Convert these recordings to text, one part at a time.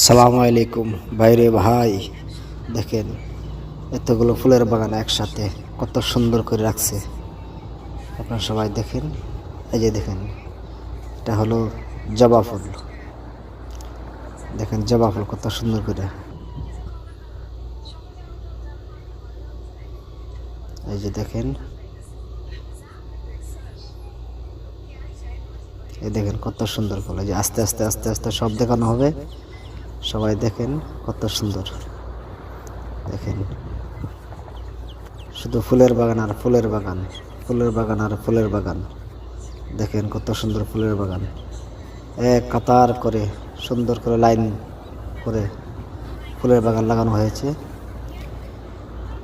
সালামু আলাইকুম বাইরে ভাই, দেখেন এতগুলো ফুলের বাগান একসাথে কত সুন্দর করে রাখছে। আপনারা সবাই দেখেন, এই যে দেখেন এটা হলো জবা ফুল। দেখেন জবা ফুল কত সুন্দর করে, এই যে দেখেন, এই দেখেন কত সুন্দর ফুল। এই যে আস্তে আস্তে আস্তে আস্তে সব দেখানো হবে, সবাই দেখেন কত সুন্দর। দেখেন শুধু ফুলের বাগান আর ফুলের বাগান, ফুলের বাগান আর ফুলের বাগান। দেখেন কত সুন্দর ফুলের বাগান, এক কাতার করে সুন্দর করে লাইন করে ফুলের বাগান লাগানো হয়েছে।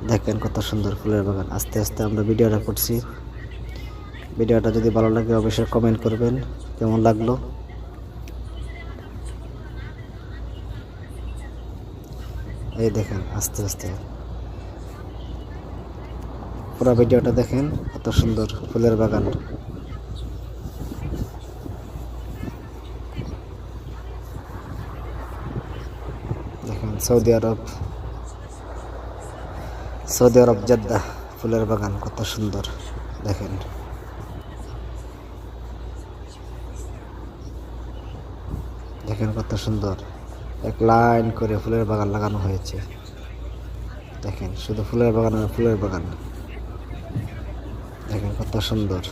দেখেন কত সুন্দর ফুলের বাগান। আস্তে আস্তে আমরা ভিডিওটা করছি। ভিডিওটা যদি ভালো লাগে অবশ্যই কমেন্ট করবেন কেমন লাগলো। এই দেখেন আস্তে আস্তে পুরো ভিডিওটা দেখেন, কত সুন্দর ফুলের বাগান। দেখেন সৌদি আরব জেদ্দা ফুলের বাগান কত সুন্দর। দেখেন দেখেন কত সুন্দর, এক লাইন করে ফুলের বাগান লাগানো হয়েছে। দেখেন শুধু ফুলের বাগান আর ফুলের বাগান। দেখেন কত সুন্দর।